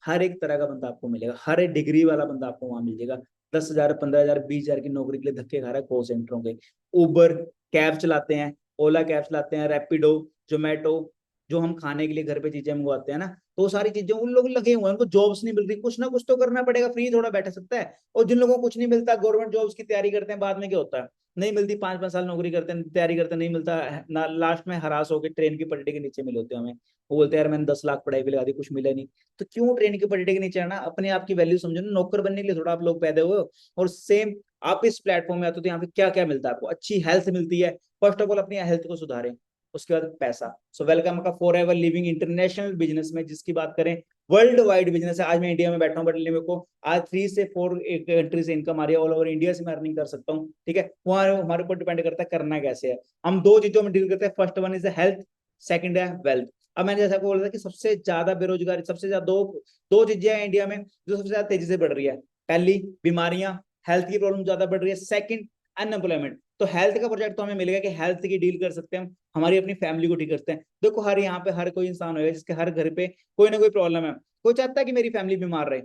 [SPEAKER 1] हर एक तरह का बंदा आपको मिलेगा, हर एक डिग्री वाला बंदा आपको वहां मिल जाएगा। 10,000, 15,000, 20,000 की नौकरी के लिए धक्के खा रहा है कॉल सेंटरों के। उबर कैब चलाते हैं, ओला कैब चलाते हैं, रैपिडो, जोमेटो, जो हम खाने के लिए घर पे चीजें मंगवाते हैं ना, तो सारी चीजें उन लोग लगे हुए हैं, उनको जॉब्स नहीं मिल रही, कुछ ना कुछ तो करना पड़ेगा, फ्री थोड़ा बैठ सकता है। और जिन लोगों को कुछ नहीं मिलता, गवर्नमेंट जॉब्स की तैयारी करते हैं, बाद में क्या होता है? नहीं मिलती, 5-5 साल नौकरी करते हैं, तैयारी करते हैं, नहीं मिलता ना, लास्ट में हरास होकर ट्रेन की पटरी के नीचे मिले होते हैं हमें। वो बोलते हैं यार मैंने 10 लाख पढ़ाई पे लगा दी, कुछ मिला नहीं। तो क्यों ट्रेन की पटरी के नीचे आना? अपने आप की वैल्यू समझो ना, नौकर बनने के लिए थोड़ा आप लोग पैदा हुए हो। और सेम आप इस प्लेटफॉर्म में आते हो तो यहाँ पे क्या क्या मिलता है आपको? अच्छी हेल्थ मिलती है, फर्स्ट ऑफ ऑल अपनी हेल्थ को सुधारें, उसके बाद पैसा। सो वेलकम का for ever living international business में, जिसकी बात करें वर्ल्ड वाइड बिजनेस है। आज मैं इंडिया में बैठा हूँ, बट मेरे को आज 3 से 4 कंट्री से इनकम आ रही है, ऑल ओवर इंडिया से मैं अर्निंग कर सकता हूँ। ठीक है, वो हमारे ऊपर डिपेंड करता है करना कैसे है। हम दो चीजों में डील करते हैं, first one is health, second है वेल्थ। अब मैंने जैसा बोला था कि सबसे ज्यादा बेरोजगारी, सबसे ज्यादा दो दो चीजें हैं इंडिया में जो सबसे ज्यादा तेजी से बढ़ रही है। पहली बीमारियां, हेल्थ की प्रॉब्लम ज्यादा बढ़ रही है। Second, unemployment. तो हेल्थ का प्रोजेक्ट तो हमें मिलेगा कि हेल्थ की डील कर सकते हैं हम, हमारी अपनी फैमिली को ठीक करते हैं। देखो हर यहाँ पे हर कोई इंसान होगा जिसके हर घर पे कोई ना कोई प्रॉब्लम है, कोई चाहता है कि मेरी फैमिली बीमार रहे,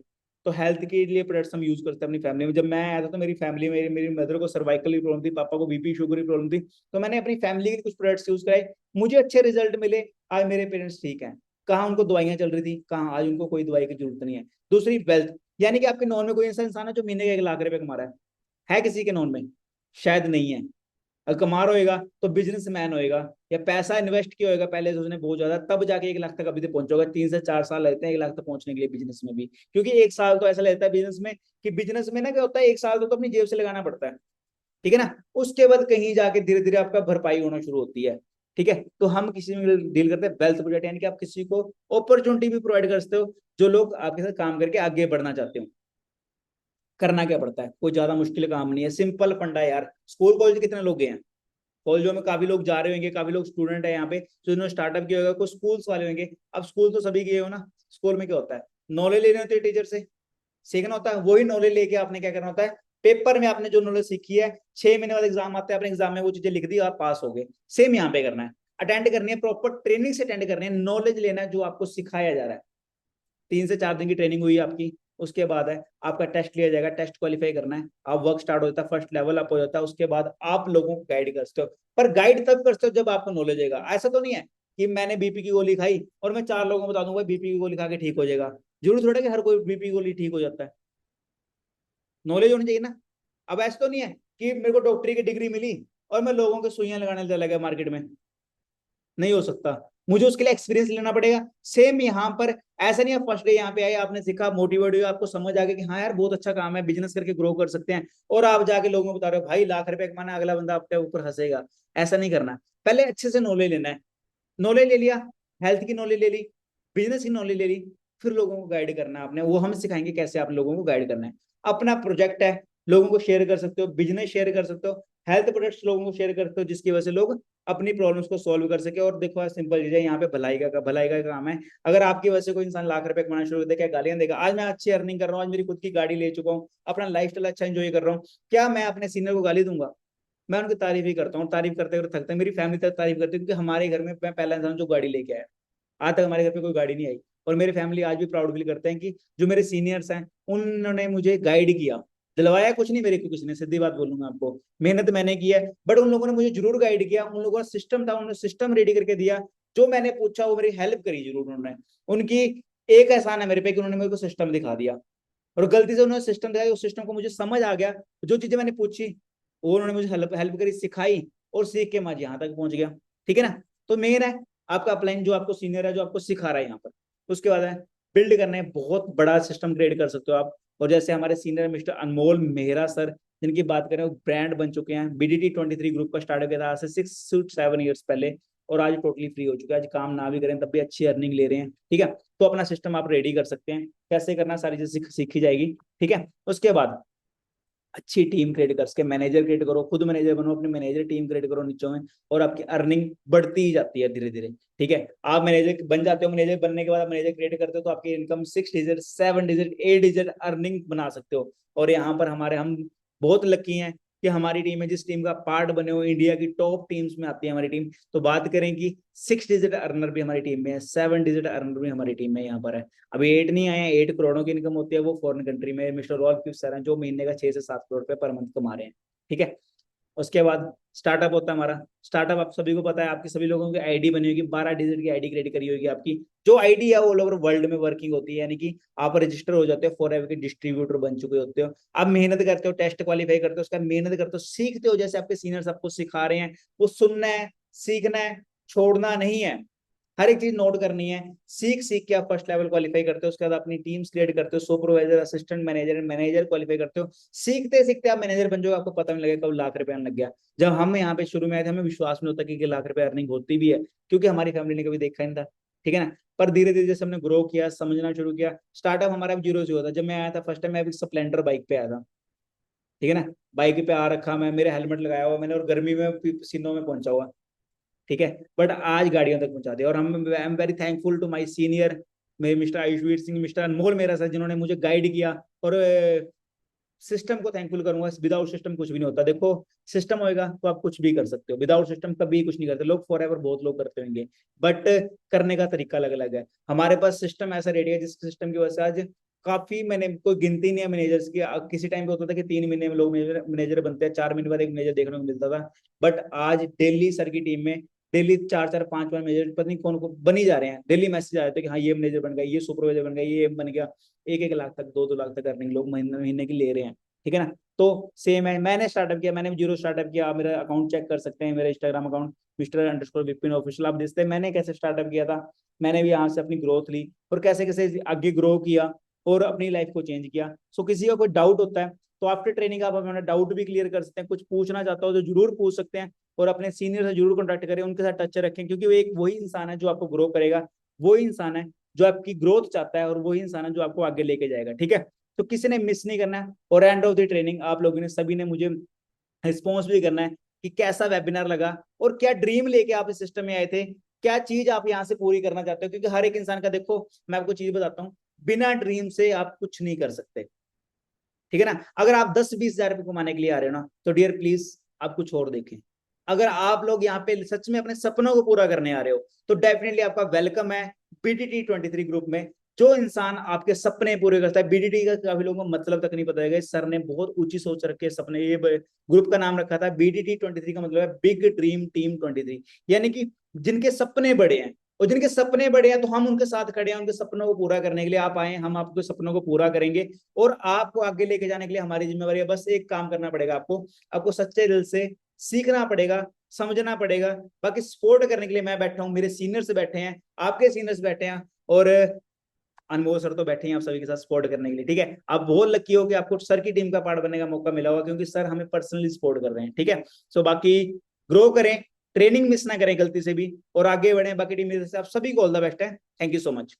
[SPEAKER 1] तो हेल्थ के लिए प्रोडक्ट्स हम यूज करते हैं अपनी फैमिली में। जब मैं आया था तो मेरी फैमिली में मेरी मदर को सर्वाइकल की प्रॉब्लम थी, पापा को बीपी शुगर की प्रॉब्लम थी, तो मैंने अपनी फैमिली के कुछ प्रोडक्ट्स यूज कराए, मुझे अच्छे रिजल्ट मिले, आज मेरे पेरेंट्स ठीक हैं। कहाँ उनको दवाइयां चल रही थी, कहाँ आज उनको कोई दवाई की जरूरत नहीं है। दूसरी वेल्थ, यानी कि आपके नॉन में कोई ऐसा इंसान है जो महीने के 1 लाख रुपए कमा रहा है किसी के नॉन में? शायद नहीं है। अगर कमार होएगा तो बिजनेसमैन होएगा, या पैसा इन्वेस्ट किया होगा पहले से उसने बहुत ज्यादा, तब जाके 1 लाख तक अभी तक पहुंचा होगा। 3 से 4 साल लगते हैं 1 लाख तक पहुंचने के लिए बिजनेस में भी, क्योंकि 1 साल तो ऐसा लगता है बिजनेस में कि बिजनेस में ना क्या होता है, 1 साल तो अपनी जेब से लगाना पड़ता है, ठीक है ना, उसके बाद कहीं जाके धीरे धीरे आपका भरपाई होना शुरू होती है। ठीक है, तो हम किसी में डील करते हैं वेल्थ प्रोजेक्ट, यानी कि आप किसी को अपॉर्चुनिटी भी प्रोवाइड करते हो, जो लोग आपके साथ काम करके आगे बढ़ना चाहते हो। करना क्या पड़ता है? कोई ज्यादा मुश्किल काम नहीं है, सिंपल फंडा है यार। स्कूल कॉलेज कितने लोग गए हैं? कॉलेजों में काफी लोग जा रहे होंगे, काफी लोग स्टूडेंट है यहाँ पे जो इन्होंने स्टार्टअप किया होगा, कुछ स्कूल्स वाले होंगे। अब स्कूल तो सभी गए हो ना, स्कूल में क्या होता है? नॉलेज लेने होते हैं टीचर से, सीखना होता है, वही नॉलेज लेके आपने क्या करना होता है, पेपर में आपने जो नॉलेज सीखी है 6 महीने बाद एग्जाम आते हैं, अपने एग्जाम में वो चीजें लिख दी, आप पास हो गए। सेम यहाँ पे करना है, अटेंड करनी है, प्रॉपर ट्रेनिंग से अटेंड करनी है, नॉलेज लेना है जो आपको सिखाया जा रहा है। 3 से 4 दिन की ट्रेनिंग हुई आपकी, उसके बाद है आपका टेस्ट लिया जाएगा, टेस्ट क्वालिफाई करना है, आप वर्क स्टार्ट होता है, फर्स्ट लेवल अप हो जाता है, उसके बाद आप लोगों को गाइड करते हो। पर गाइड तब करते हो जब आपको नॉलेज होगा। ऐसा तो नहीं है कि मैंने बीपी की गोली खाई और मैं 4 लोगों को बता दूंगा बीपी की गोली खा के ठीक हो जाएगा। जरूर थोड़ा कि हर कोई बीपी की गोली ठीक हो जाता है, नॉलेज होनी चाहिए ना। अब ऐसा तो नहीं है कि मेरे को डॉक्टरी की डिग्री मिली और मैं लोगों के सुइयां लगाने चला गया मार्केट में, नहीं हो सकता, मुझे उसके लिए एक्सपीरियंस लेना पड़ेगा। सेम यहाँ पर ऐसा नहीं है फर्स्ट डे यहाँ पे आए, आपने सीखा, मोटिवेट हुआ, आपको समझ आ गया कि हाँ यार बहुत अच्छा काम है, बिजनेस करके ग्रो कर सकते हैं, और आप जाके लोगों को बता रहे हो भाई लाख रुपए कमाना, अगला बंदा आपके ऊपर हंसेगा। ऐसा नहीं करना, पहले अच्छे से नॉलेज लेना है। नॉलेज ले लिया, हेल्थ की नॉलेज ले ली, बिजनेस की नॉलेज ले ली, फिर लोगों को गाइड करना है आपने, वो हम सिखाएंगे कैसे आप लोगों को गाइड करना है। अपना प्रोजेक्ट है, लोगों को शेयर कर सकते हो, बिजनेस शेयर कर सकते हो, हेल्थ प्रोडक्ट्स लोगों को शेयर कर सकते हो, जिसकी वजह से लोग अपनी प्रॉब्लम्स को सॉल्व कर सके। और देखो सिंपल चीज है, यहाँ पे भलाई का काम है। अगर आपकी वजह से कोई इंसान लाख रुपए कमाना शुरू कर दे, क्या गालियां देगा? आज मैं अच्छी अर्निंग कर रहा हूँ, आज मेरी खुद की गाड़ी ले चुका हूँ, अपना लाइफ स्टाइल अच्छा एंजॉय कर रहा हूँ, क्या मैं अपने सीनियर को गाली दूंगा? मैं उनकी तारीफ ही करता हूँ, तारीफ करते करते थकता है, मेरी फैमिली तक तारीफ करती है, क्योंकि हमारे घर में मैं पहला इंसान जो गाड़ी लेके आया। आज तक हमारे घर पे कोई गाड़ी नहीं आई, और मेरी फैमिली आज भी प्राउड फील करते हैं कि जो मेरे सीनियर्स हैं उन्होंने मुझे गाइड किया। दिलवाया कुछ नहीं मेरे को किसी ने, सीधी बात बोलूंगा आपको, मेहनत मैंने की है, बट उन लोगों ने मुझे जरूर गाइड किया, उन लोगों का सिस्टम था, उन्होंने सिस्टम रेडी करके दिया, जो मैंने पूछा वो मेरी हेल्प करी जरूर उन्होंने। उनकी एक एहसान है मेरे पे कि उन्होंने मेरे को सिस्टम दिखा दिया, और गलती से उन्होंने सिस्टम दिखाया, उस सिस्टम को मुझे समझ आ गया, जो चीजें मैंने पूछी वो उन्होंने मुझे हेल्प हेल्प करी, सिखाई, और सीख के मैं आज यहाँ तक पहुंच गया। ठीक है ना? तो मेन है आपका अपलाइन जो आपको सीनियर है, जो आपको सिखा रहा है यहाँ पर। उसके बाद है बिल्ड करना है, बहुत बड़ा सिस्टम क्रिएट कर सकते हो आप। और जैसे हमारे सीनियर मिस्टर अनमोल मेहरा सर, जिनकी बात करें, वो ब्रांड बन चुके हैं, BDT23 ग्रुप का स्टार्ट किया था आज से 6 से 7 ईयर्स पहले, और आज टोटली फ्री हो चुका है, आज काम ना भी करें तब भी अच्छी अर्निंग ले रहे हैं। ठीक है? तो अपना सिस्टम आप रेडी कर सकते हैं, कैसे करना सारी चीजें सीखी जाएगी। ठीक है? उसके बाद अच्छी टीम क्रिएट कर सके, मैनेजर क्रिएट करो, खुद मैनेजर बनो, अपने मैनेजर टीम क्रिएट करो नीचे में, और आपकी अर्निंग बढ़ती ही जाती है धीरे धीरे। ठीक है? आप मैनेजर बन जाते हो, मैनेजर बनने के बाद आप मैनेजर क्रिएट करते हो, तो आपकी income 6 digit, 7 digit, 8 digit earning बना सकते हो। और यहाँ पर हमारे हम बहुत लकी हैं कि हमारी टीम है, जिस टीम का पार्ट बने हो, इंडिया की टॉप टीम्स में आती है हमारी टीम। तो बात करें कि 6 डिजिट अर्नर भी हमारी टीम में है, 7 डिजिट अर्नर भी हमारी टीम में यहाँ पर है। अभी 8 नहीं आए हैं, 8 करोड़ों की इनकम होती है, वो फॉरेन कंट्री में मिस्टर रॉल्फ सर हैं, जो महीने का 6 से 7 करोड़ रुपए पर मंथ कमा रहे हैं। ठीक है? उसके बाद स्टार्टअप होता है हमारा। स्टार्टअप आप सभी को पता है, आपकी सभी लोगों की आईडी बनी होगी, 12 डिजिट की आईडी क्रिएट करी होगी आपकी, जो आईडी है वो ऑल ओवर वर्ल्ड में वर्किंग होती है, यानी कि आप रजिस्टर हो जाते हो, फॉर एवर के डिस्ट्रीब्यूटर बन चुके होते हो। आप मेहनत करते हो, टेस्ट क्वालिफाई करते हो, उसका मेहनत करते हो, सीखते हो, जैसे आपके सीनियर्स आपको सिखा रहे हैं, वो सुनना है, सीखना है, छोड़ना नहीं है, हर एक चीज नोट करनी है। सीख सीख के आप फर्स्ट लेवल क्वालिफाई करते हो, उसके बाद अपनी टीम्स क्रिएट करते हो, supervisor, assistant manager, manager qualify करते हो। सीखते सीखते आप मैनेजर बन जाओगे, आपको पता नहीं लगेगा कब लाख रुपए आने लग गया। जब हम यहाँ पे शुरू में आए थे, हमें विश्वास नहीं होता कि लाख रुपए अर्निंग होती भी है, क्योंकि हमारी फैमिली ने कभी देखा नहीं था। ठीक है ना? पर धीरे धीरे जैसे हमने ग्रो किया, समझना शुरू किया, स्टार्टअप हमारा जीरो से हुआ था। जब मैं आया था फर्स्ट टाइम, मैं एक स्प्लेंडर बाइक पे आया था। ठीक है ना? बाइक पे आ रखा मैं, मेरे हेलमेट लगाया हुआ मैंने, और गर्मी में पसीनों में पहुंचा हुआ। ठीक है? बट आज गाड़ियों तक पहुंचा दिया, और हम I am very thankful to my senior, मेरे मिस्टर आयुषवीर सिंह, मिस्टर अनमोल मेरा सर, जिन्होंने मुझे गाइड किया। और सिस्टम को थैंकफुल करूंगा, विदाउट सिस्टम कुछ भी नहीं होता। देखो, सिस्टम होएगा तो आप कुछ भी कर सकते हो, विदाउट सिस्टम कभी कुछ नहीं करते लोग, फॉर एवर बहुत लोग करते होंगे, बट करने का तरीका अलग अलग है। हमारे पास सिस्टम ऐसा रेडी है, जिस सिस्टम की वजह से आज काफी, मैंने कोई गिनती नहीं है मैनेजर्स की, किसी टाइम पे होता था कि 3 महीने में लोग मैनेजर बनते हैं, 4 महीने बाद एक मैनेजर देखने को मिलता था, बट आज डेली सर की टीम में डेली 4 4 5 5 मैनेजर, पता नहीं कौन को बनी जा रहे हैं, डेली मैसेज आ जाते हैं कि हाँ ये मैनेजर बन गया, ये सुपरवाइजर बन गया, ये बन गया। 1 1 लाख तक, 2 2 लाख तक अर्निंग लोग महीने महीने की ले रहे हैं। ठीक है ना? तो सेम है, मैंने स्टार्टअप किया, मैंने भी जीरो स्टार्टअप किया। आप मेरा अकाउंट चेक कर सकते हैं, मेरा इंस्टाग्राम अकाउंट मिस्टर_विपिन ऑफिशियल, आप देखते हैं मैंने कैसे स्टार्टअप किया था। मैंने भी यहाँ से अपनी ग्रोथ ली, और कैसे कैसे आगे ग्रो किया, और अपनी लाइफ को चेंज किया। सो किसी का कोई डाउट होता है तो आफ्टर ट्रेनिंग आप अपना डाउट भी क्लियर कर सकते हैं, कुछ पूछना चाहता हो तो जरूर पूछ सकते हैं, और अपने सीनियर से जरूर कॉन्टैक्ट करें, उनके साथ टच रखें, क्योंकि वो एक वही इंसान है जो आपको ग्रो करेगा, वही इंसान है जो आपकी ग्रोथ चाहता है, और वही इंसान है जो आपको आगे लेके जाएगा। ठीक है? तो किसी ने मिस नहीं करना है। और एंड ऑफ द ट्रेनिंग आप लोगों ने सभी ने मुझे रिस्पॉन्स भी करना है कि कैसा वेबिनार लगा, और क्या ड्रीम लेके आप इस सिस्टम में आए थे, क्या चीज आप यहाँ से पूरी करना चाहते हो, क्योंकि हर एक इंसान का, देखो मैं आपको चीज बताता हूँ, बिना ड्रीम से आप कुछ नहीं कर सकते। ठीक है ना? अगर आप 10 20 हजार रुपए कमाने के लिए आ रहे हो ना, तो डियर प्लीज आप कुछ और देखें। अगर आप लोग यहाँ पे सच में अपने सपनों को पूरा करने आ रहे हो तो डेफिनेटली आपका वेलकम है बीटीटी 23 ग्रुप में। जो इंसान आपके सपने पूरे करता है, बीटीटी का काफी लोगों को मतलब तक नहीं पता है, सर ने बहुत ऊंची सोच रखे सपने, ये ग्रुप का नाम रखा था बीटीटी 23 का मतलब है बिग ड्रीम टीम 23, यानी कि जिनके सपने बड़े हैं, और जिनके सपने बड़े हैं तो हम उनके साथ खड़े हैं, उनके सपनों को पूरा करने के लिए। आप आए, हम आपके सपनों को पूरा करेंगे और आपको आगे लेके जाने के लिए हमारी जिम्मेवारी है। बस एक काम करना पड़ेगा आपको, आपको सच्चे दिल से सीखना पड़ेगा, समझना पड़ेगा। बाकी सपोर्ट करने के लिए मैं बैठा हूँ, मेरे सीनियर्स बैठे हैं, आपके सीनियर्स बैठे हैं, और अनमोल सर तो बैठे हैं आप सभी के साथ सपोर्ट करने के लिए। ठीक है, आप बहुत लकी हो कि आपको सर की टीम का पार्ट बनने का मौका मिला होगा, क्योंकि सर हमें पर्सनली सपोर्ट कर रहे हैं। ठीक है, सो बाकी ग्रो करें, ट्रेनिंग मिस ना करें गलती से भी, और आगे बढ़े। बाकी टीम आप सभी को ऑल द बेस्ट है। Thank you so much.